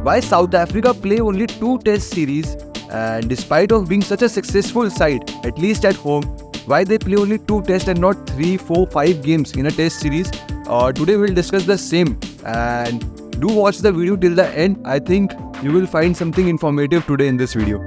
why South Africa play only 2 test series, and despite of being such a successful side, at least at home, why they play only 2 tests and not 3, 4, 5 games in a test series? Today we'll discuss the same, and do watch the video till the end. I think you will find something informative today in this video.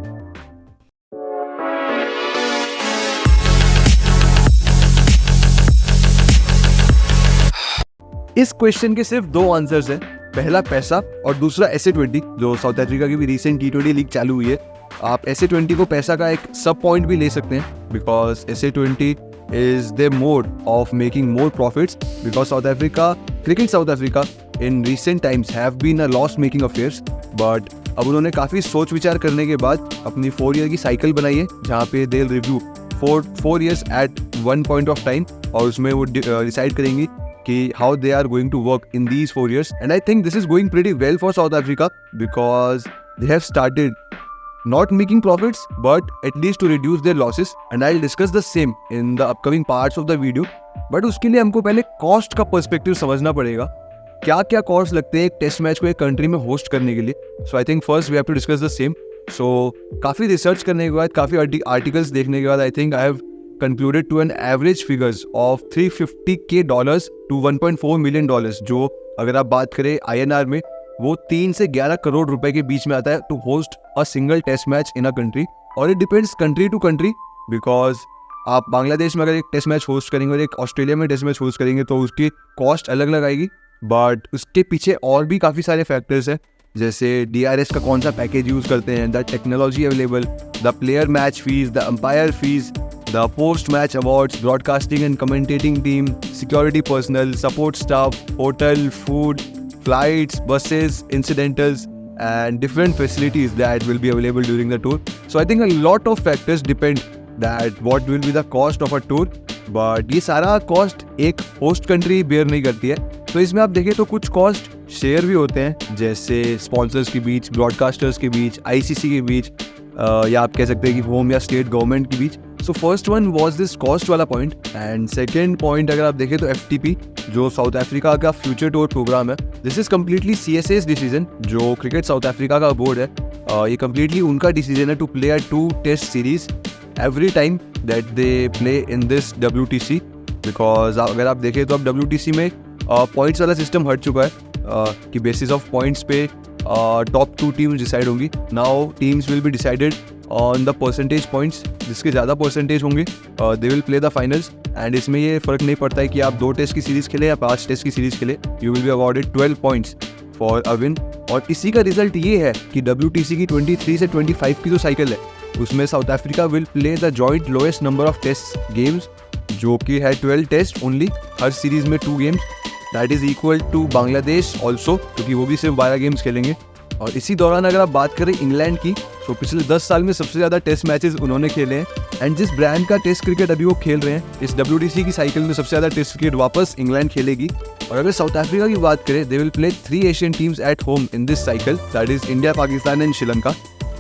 इस question के सिर्फ 2 answers हैं, पहला पैसा और दूसरा SA20, जो South Africa की भी रिसेंट T20 लीग चालू हुई है। आप SA20 को पैसा का एक सब पॉइंट भी ले सकते हैं, because SA20 is the mode of making more profits, because South Africa in recent times have been a loss making affairs, but अब उन्होंने काफ़ी सोच विचार करने के बाद अपनी 4 ईयर की साइकिल बनाई है, जहाँ पे the review 4 years at one point of time, और उसमें वो डिसाइड करेंगी कि how they are going to work in these 4 years. And I think this is going pretty well for South Africa, because they have started not making profits, but at least to reduce their losses, and I'll discuss the same in the upcoming parts of the video. But उसके लिए हमको पहले cost का perspective समझना पड़ेगा, क्या क्या cost लगते हैं एक टेस्ट मैच को एक कंट्री में होस्ट करने के लिए। So I think first we have to discuss the same. So काफ़ी रिसर्च करने के बाद, काफ़ी आर्टिकल्स देखने के बाद, I think I have concluded to an average figures of $350K to $1.4 million, जो अगर आप बात करें INR में, वो 3 से 11 करोड़ रुपए के बीच में आता है to host a single test match in a country. और it depends country to country, because आप बांग्लादेश में अगर एक टेस्ट मैच होस्ट करेंगे और एक ऑस्ट्रेलिया में टेस्ट मैच होस्ट करेंगे तो उसकी कॉस्ट अलग अलग आएगी, बट उसके पीछे और भी काफ़ी सारे फैक्टर्स हैं, जैसे DRS का कौन सा पैकेज यूज़ करते हैं, the technology available, the player match fees, the umpire fees, the post-match awards, broadcasting and commentating team, security personnel, support staff, hotel, food, flights, buses, incidentals, and different facilities that will be available during the tour. So I think a lot of factors depend that what will be the cost of a tour, but ये सारा cost एक host country bear नहीं करती है। तो इसमें आप देखें तो कुछ cost share भी होते हैं, जैसे sponsors के बीच, broadcasters के बीच, ICC के बीच, या आप कह सकते हैं कि होम या स्टेट गवर्नमेंट के बीच। So first one was this cost वाला पॉइंट, एंड सेकंड पॉइंट अगर आप देखें तो FTP, जो साउथ अफ्रीका का फ्यूचर टूर प्रोग्राम है, this is completely CSA's decision, जो क्रिकेट साउथ अफ्रीका का बोर्ड है, ये कम्प्लीटली उनका डिसीजन है to play a 2 test series every time that they play in this WTC, because अगर आप देखें तो अब WTC में पॉइंट्स वाला सिस्टम हट चुका है, कि बेसिस ऑफ पॉइंट्स पे टॉप 2 टीम्स डिसाइड होंगी। Now teams will be decided on the percentage points, जिसके ज़्यादा परसेंटेज होंगे दे will play the finals, and इसमें ये फ़र्क नहीं पड़ता है कि आप 2 टेस्ट की सीरीज़ खेले या 5 टेस्ट की सीरीज़ खेले, you will be awarded 12 points for a win. और इसी का रिजल्ट ये है कि WTC की 23 से 25 की जो साइकिल है, उसमें South Africa will play the joint lowest number of test games, जो कि है 12 टेस्ट ओनली, हर सीरीज़ में 2 games, that is equal to Bangladesh also, क्योंकि वो भी सिर्फ 12 गेम्स खेलेंगे। और इसी दौरान अगर आप बात करें इंग्लैंड की, तो पिछले 10 साल में सबसे ज़्यादा टेस्ट मैचेस उन्होंने खेले हैं, एंड जिस ब्रांड का टेस्ट क्रिकेट अभी वो खेल रहे हैं, इस WTC की साइकिल में सबसे ज़्यादा टेस्ट क्रिकेट वापस इंग्लैंड खेलेगी। और अगर साउथ अफ्रीका की बात करें, दे will play 3 Asian teams at home in this cycle, that is India, Pakistan and Sri Lanka,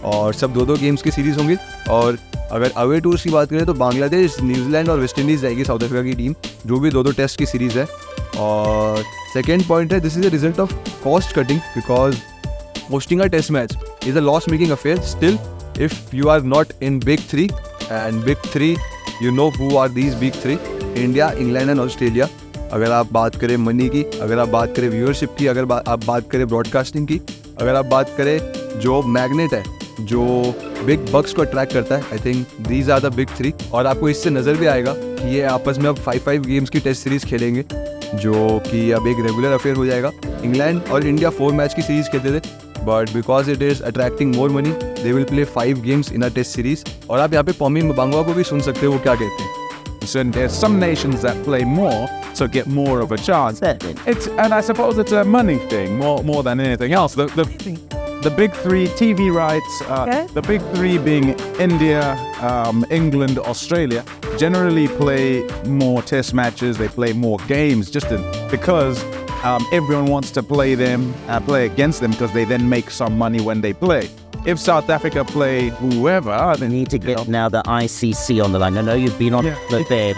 और सब 2-2 गेम्स की सीरीज़ होंगी। और अगर अवे टूर्स की बात करें तो बांग्लादेश, न्यूजीलैंड और वेस्ट इंडीज़ जाएगी साउथ अफ्रीका की टीम, जो भी 2-2 टेस्ट की सीरीज़ है। और सेकेंड पॉइंट है, this is a result of cost cutting, because hosting a test match is a loss making affair still if you are not in big 3, and big 3 you know who are these big 3, India, England and Australia। अगर आप बात करें money की, अगर आप बात करें viewership की, अगर आप बात करें ब्रॉडकास्टिंग की, अगर आप बात करें जो मैग्नेट है, जो बिग बक्स को अट्रैक्ट करता है, I think these are the big 3। और आपको इससे नज़र भी आएगा कि ये आपस में अब 5 गेम्स की टेस्ट सीरीज़ खेलेंगे, जो कि अब एक रेगुलर अफेयर हो जाएगा। इंग्लैंड और इंडिया 4 मैच की सीरीज़ खेलते थे, but because it is attracting more money, they will play 5 games in a test series. और आप यहाँ पे पॉमी म्बांगवा को भी सुन सकते हो, वो क्या कहते हैं। So there's some nations that play more, so get more of a chance. And I suppose it's a money thing more than anything else. The big 3 TV rights, the big 3 being India, England, Australia, generally play more test matches. They play more games because everyone wants to play against them, because they then make some money when they play. If South Africa play whoever, they need to get now the ICC on the line. I know you've been on the bed.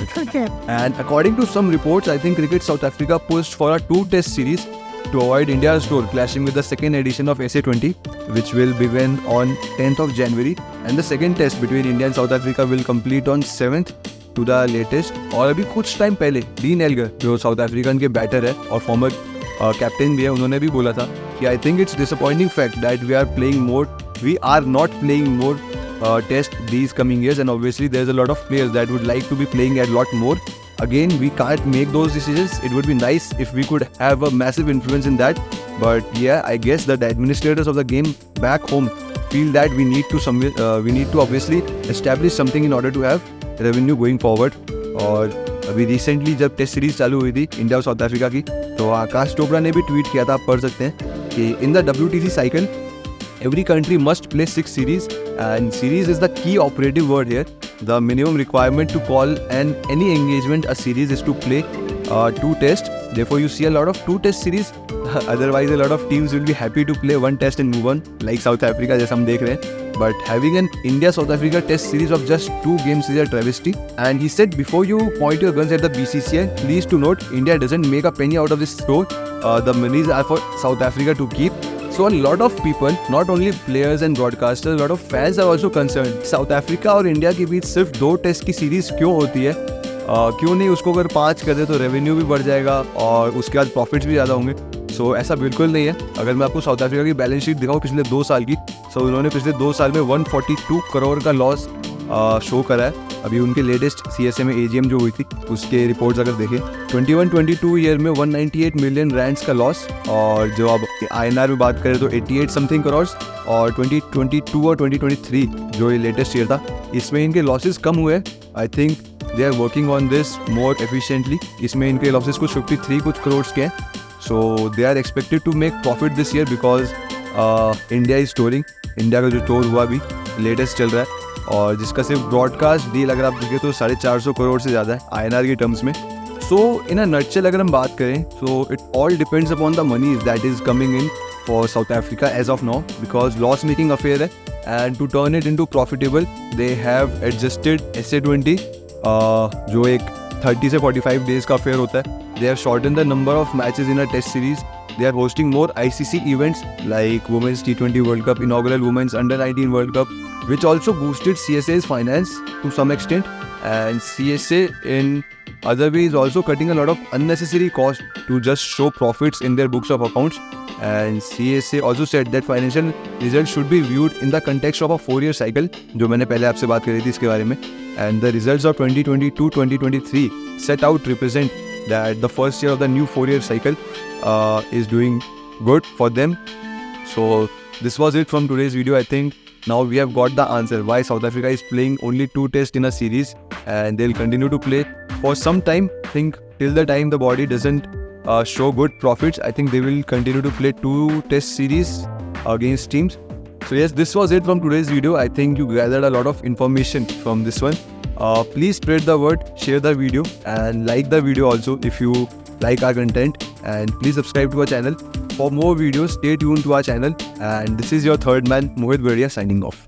And according to some reports, I think Cricket South Africa pushed for a 2 test series, to avoid India's tour clashing with the second edition of SA20, which will begin on 10th of January, and the second test between India and South Africa will complete on 7th to the latest. और अभी कुछ time पहले dean Elgar जो south African के batter है और former captain भी है, उन्होंने भी बोला था कि I think it's disappointing fact that we are not playing more test these coming years, and obviously there's a lot of players that would like to be playing a lot more. Again, we can't make those decisions. It would be nice if we could have a massive influence in that, but yeah, I guess that the administrators of the game back home feel that we need to obviously establish something in order to have revenue going forward. और अभी recently जब test series चालू हुई थी India और south Africa की, तो आकाश चोपड़ा ने भी ट्वीट किया था, आप पढ़ सकते हैं कि in the WTC cycle every country must play 6 series, and series is the key operative word here. The minimum requirement to call any engagement a series is to play 2 tests. Therefore, you see a lot of 2 test series. Otherwise, a lot of teams will be happy to play 1 test and move on, like South Africa, जैसा हम देख रहे हैं. But having an India-South Africa test series of just 2 games is a travesty. And he said, before you point your guns at the BCCI, please to note, India doesn't make a penny out of this tour. The monies are for South Africa to keep. So a lot of people, not only players and broadcasters, a lot of fans are also concerned. South Africa और India के बीच सिर्फ 2 test की series क्यों होती है? क्यों नहीं उसको अगर 5 कर दे तो रेवेन्यू भी बढ़ जाएगा और उसके बाद प्रॉफिट्स भी ज़्यादा होंगे. सो ऐसा बिल्कुल नहीं है. अगर मैं आपको साउथ अफ्रीका की बैलेंस शीट दिखाऊँ पिछले 2 साल की, सो उन्होंने पिछले 2 साल में 142 करोड़ का लॉस शो करा है. अभी उनके लेटेस्ट CSA में AGM जो हुई थी उसके रिपोर्ट्स अगर देखें, 21-22 ईयर में 198 मिलियन रैंड्स का लॉस, और जो अब INR में बात करें तो 88 समथिंग करोड़, और 2022 और 2023 जो ये लेटेस्ट ईयर था इसमें इनके लॉसेस कम हुए. I think they are working on this more efficiently. इसमें इनके लॉसेस कुछ 53 कुछ करोड़ के हैं. So they are expected to make profit this year because India is touring. India का जो टूर हुआ अभी लेटेस्ट चल रहा है, और जिसका सिर्फ ब्रॉडकास्ट डील अगर आप देखें तो 450 करोड़ से ज़्यादा है INR के टर्म्स में. सो इन अ नटशेल अगर हम बात करें, so it all depends upon the money that is coming in for South Africa as of now, because loss making affair है, and to turn it into profitable they have adjusted SA20 जो एक 30 से 45 days का affair होता है. They have shorten the number of matches in a test series. They are hosting more ICC events like Women's T20 World Cup, inaugural Women's Under-19 World Cup, which also boosted CSA's finance to some extent. And CSA in other way is also cutting a lot of unnecessary cost to just show profits in their books of accounts. And CSA also said that financial results should be viewed in the context of a 4-year cycle, जो मैंने पहले आपसे बात करी थी इसके बारे में. And the results of 2022-2023 set out represent that the first year of the new 4-year cycle is doing good for them. So this was it from today's video. I think now we have got the answer why South Africa is playing only 2 tests in a series, and they'll continue to play for some time. I think till the time the body doesn't show good profits, I think they will continue to play 2 test series against teams. So yes, this was it from today's video. I think you gathered a lot of information from this one. Please spread the word, share the video, and like the video also if you like our content, and please subscribe to our channel for more videos. Stay tuned to our channel, and this is your third man Mohit Bedia signing off.